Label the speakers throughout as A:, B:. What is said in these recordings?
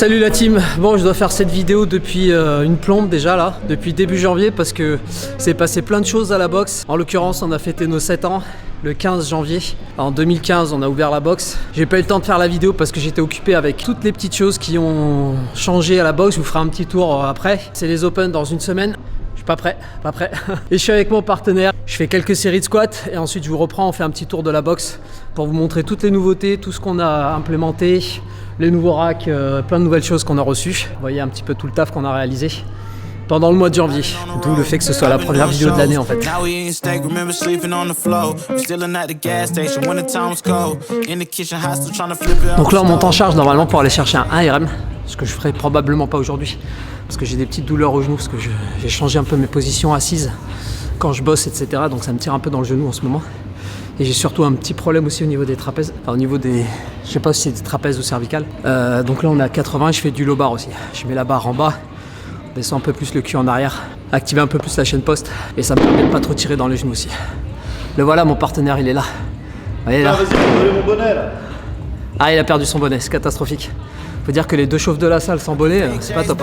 A: Salut la team. Bon, je dois faire cette vidéo depuis une plombe déjà là, depuis début janvier parce que c'est passé plein de choses à la boxe. En l'occurrence, on a fêté nos 7 ans le 15 janvier. En 2015, on a ouvert la boxe. J'ai pas eu le temps de faire la vidéo parce que j'étais occupé avec toutes les petites choses qui ont changé à la boxe. Je vous ferai un petit tour après. C'est les Open dans une semaine. Je suis pas prêt. Et je suis avec mon partenaire. Je fais quelques séries de squats et ensuite je vous reprends, on fait un petit tour de la boxe pour vous montrer toutes les nouveautés, tout ce qu'on a implémenté, les nouveaux racks, plein de nouvelles choses qu'on a reçues. Vous voyez un petit peu tout le taf qu'on a réalisé pendant le mois de janvier. D'où le fait que ce soit la première vidéo de l'année en fait. Donc là on monte en charge normalement pour aller chercher un 1RM, ce que je ferai probablement pas aujourd'hui parce que j'ai des petites douleurs au genou parce que j'ai changé un peu mes positions assises quand je bosse, etc. Donc ça me tire un peu dans le genou en ce moment. Et j'ai surtout un petit problème aussi au niveau des trapèzes. Enfin au niveau des... Je sais pas si c'est des trapèzes ou cervicales. Donc là on est à 80, je fais du low bar aussi. Je mets la barre en bas, descends un peu plus le cul en arrière, activer un peu plus la chaîne poste. Et ça me permet de pas trop tirer dans les genoux aussi. Le voilà, mon partenaire, il est là. Vous voyez là.
B: Vas-y, mon bonnet là.
A: Ah, il a perdu son bonnet, c'est catastrophique. Faut dire que les deux chauves de la salle sans bonnet, c'est pas top.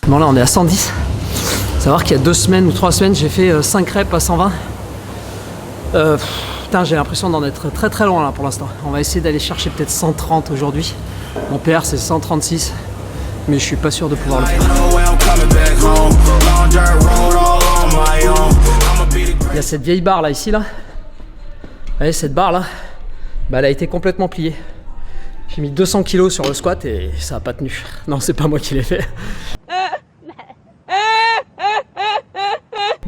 A: Bon là on est à 110. Savoir qu'il y a 2 semaines ou 3 semaines j'ai fait 5 reps à 120. Putain, j'ai l'impression d'en être très très loin là pour l'instant. On va essayer d'aller chercher peut-être 130 aujourd'hui. Mon PR c'est 136, mais je suis pas sûr de pouvoir le faire. Il y a cette vieille barre là ici là. Vous voyez cette barre là, bah, elle a été complètement pliée. J'ai mis 200 kg sur le squat et ça a pas tenu. Non, c'est pas moi qui l'ai fait.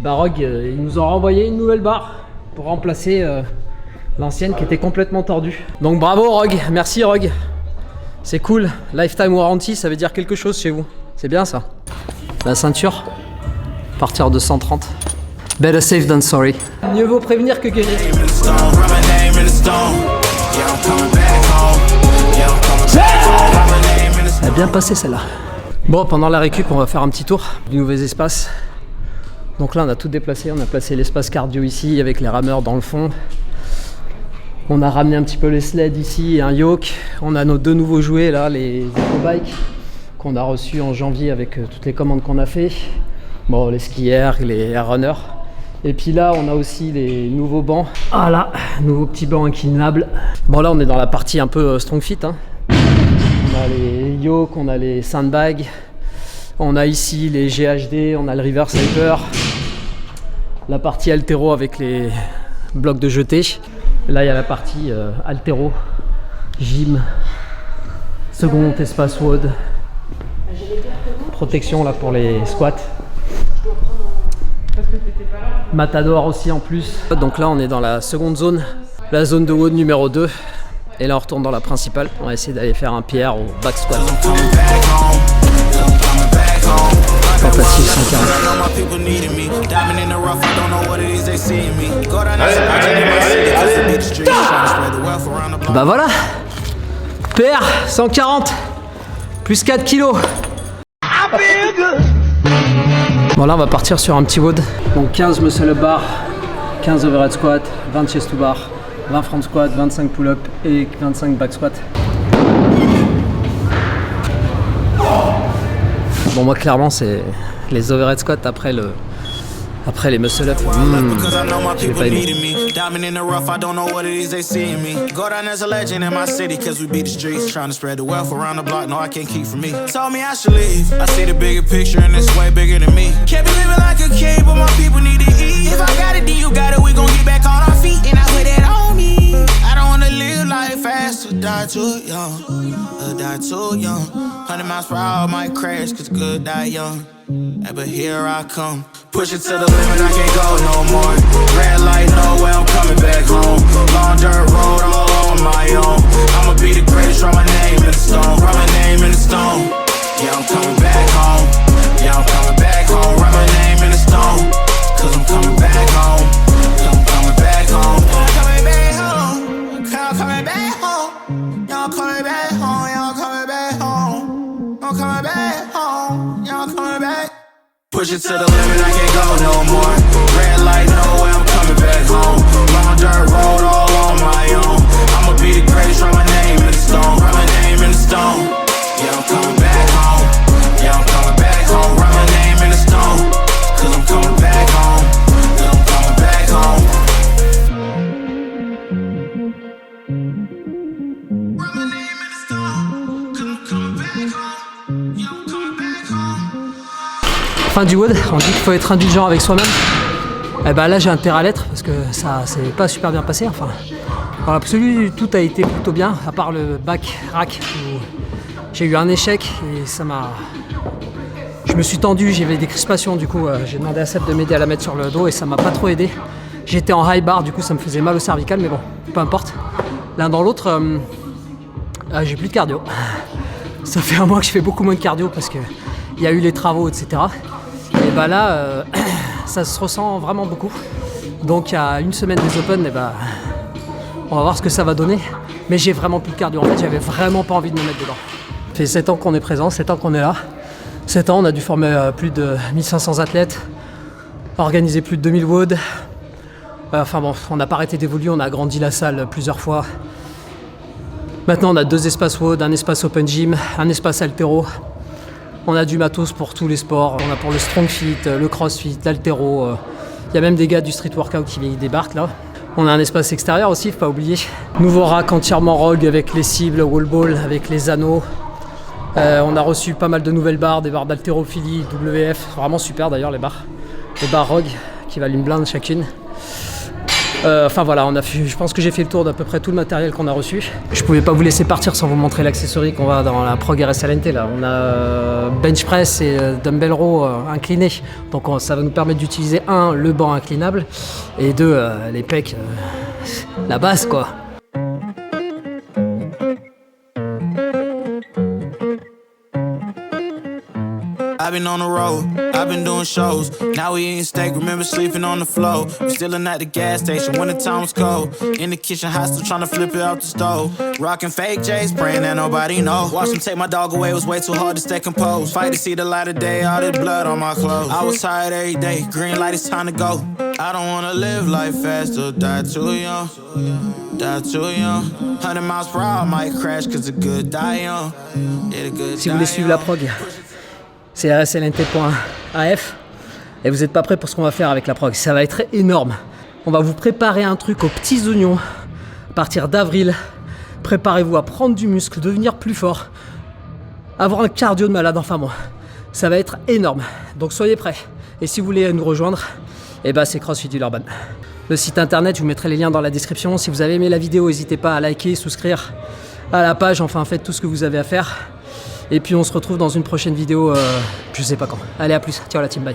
A: Rogue, ils nous ont renvoyé une nouvelle barre pour remplacer l'ancienne qui était complètement tordue. Donc bravo Rogue, merci Rogue. C'est cool, lifetime warranty, ça veut dire quelque chose chez vous. C'est bien ça. La ceinture, à partir de 130. Better safe than sorry. Mieux vaut prévenir que guérir. Elle a bien passé celle-là. Bon, pendant la récup, on va faire un petit tour du nouveaux espaces. Donc là, on a tout déplacé. On a placé l'espace cardio ici avec les rameurs dans le fond. On a ramené un petit peu les sleds ici et un yoke. On a nos 2 nouveaux jouets là, les EcoBike qu'on a reçus en janvier avec toutes les commandes qu'on a fait. Bon, les skiers, les air runners. Et puis là, on a aussi les nouveaux bancs. Ah là, nouveaux petits bancs inclinables. Bon là, on est dans la partie un peu strong fit. Hein. On a les yokes, on a les sandbags. On a ici les GHD, on a le reverse hyper. La partie haltéro avec les blocs de jeté. Et là, il y a la partie haltéro, gym, second espace WOD. Protection là pour les squats. Matador aussi en plus. Donc là on est dans la seconde zone, la zone de WOD numéro 2. Et là on retourne dans la principale. On va essayer d'aller faire un PR au back squat. Tentative 140. Bah voilà, PR 140 plus 4 kilos. Bon là on va partir sur un petit WOD. Donc 15 muscle up bar, 15 overhead squat, 20 chest to bar, 20 front squat, 25 pull up et 25 back squat. Bon moi clairement c'est les overhead squats après les muscle up. J'ai pas aimé. Die too young. 100 miles per hour might crash, cause good die young. Yeah, but here I come. Push it to the limit, I can't go no more. Red light, no way, I'm coming back home. Long dirt road, all on my own. I'ma be the greatest, write my name in the stone. Write my name in the stone. Yeah, I'm coming back home. Yeah, I'm coming back home. Write my name in the stone. Cause I'm coming back home. Cause I'm coming back home. I'm coming back home. I'm coming back home. Y'all coming back
B: back home, y'all coming back home. I'm coming back home, y'all coming back. Push it to the limit, I can't go no more. Red light, no way, I'm coming back home. Long dirt road, all on my own. I'ma be the greatest, write my name in the stone. Write my name in the stone. Yeah, I'm coming back home. Yeah, I'm coming back home. Write my name in the stone. Cause I'm coming back home. Yeah, I'm coming back home. Write my name in the stone. Cause I'm coming back home. Yeah, I'm coming back home.
A: Fin du WOD, on dit qu'il faut être indulgent avec soi-même. Et ben là j'ai intérêt à l'être parce que ça s'est pas super bien passé. Enfin, dans l'absolu, tout a été plutôt bien, à part le bac rack où j'ai eu un échec et ça m'a. Je me suis tendu, j'avais des crispations, du coup j'ai demandé à Seb de m'aider à la mettre sur le dos et ça m'a pas trop aidé. J'étais en high bar, du coup ça me faisait mal au cervical, mais bon, peu importe. L'un dans l'autre, j'ai plus de cardio. Ça fait un mois que je fais beaucoup moins de cardio parce que il y a eu les travaux, etc. Et bah là, ça se ressent vraiment beaucoup. Donc à une semaine des Open, et bah, on va voir ce que ça va donner. Mais j'ai vraiment plus de cardio. En fait, j'avais vraiment pas envie de me mettre dedans. Ça fait 7 ans qu'on est présent, 7 ans qu'on est là. 7 ans, on a dû former plus de 1500 athlètes, organiser plus de 2000 WOD. Enfin bon, on n'a pas arrêté d'évoluer, on a agrandi la salle plusieurs fois. Maintenant, on a 2 espaces WOD, un espace Open Gym, un espace Altéro. On a du matos pour tous les sports. On a pour le Strong Fit, le CrossFit, l'Altéro. Il y a même des gars du Street Workout qui débarquent là. On a un espace extérieur aussi, faut pas oublier. Nouveau rack entièrement Rogue avec les cibles, wall ball, avec les anneaux. On a reçu pas mal de nouvelles barres, des barres d'haltérophilie, WF. Vraiment super d'ailleurs les barres. Les barres Rogue qui valent une blinde chacune. Enfin voilà, je pense que j'ai fait le tour d'à peu près tout le matériel qu'on a reçu. Je pouvais pas vous laisser partir sans vous montrer l'accessorie qu'on va dans la Prog RSLNT là. On a bench press et dumbbell row incliné. Donc ça va nous permettre d'utiliser le banc inclinable et les pecs, la base quoi.
B: I've been on the road, I've been doing shows. Now we eating steak, remember sleeping on the floor. We stillin' at the gas station when the time was cold. In the kitchen, hot still tryna flip it out the stove. Rockin' fake J's, praying that nobody know. Watch them take my dog away, it was way too hard to stay composed. Fight to see the light of day, all this blood on my clothes. I was tired every day, green light, it's time to go. I don't wanna live life fast or die too young. Die too young. 100 miles per hour, might crash cause the good die young. Yeah, the good
A: si vous voulez suivre la prog, c'est rslnt.af et vous n'êtes pas prêts pour ce qu'on va faire avec la prog. Ça va être énorme. On va vous préparer un truc aux petits oignons à partir d'avril. Préparez-vous à prendre du muscle, devenir plus fort, avoir un cardio de malade. Enfin bon, ça va être énorme. Donc soyez prêts. Et si vous voulez nous rejoindre, c'est CrossFit Villeurbanne. Le site internet, je vous mettrai les liens dans la description. Si vous avez aimé la vidéo, n'hésitez pas à liker, souscrire à la page. Enfin, faites tout ce que vous avez à faire. Et puis on se retrouve dans une prochaine vidéo, je sais pas quand. Allez, à plus. Ciao la team, bye.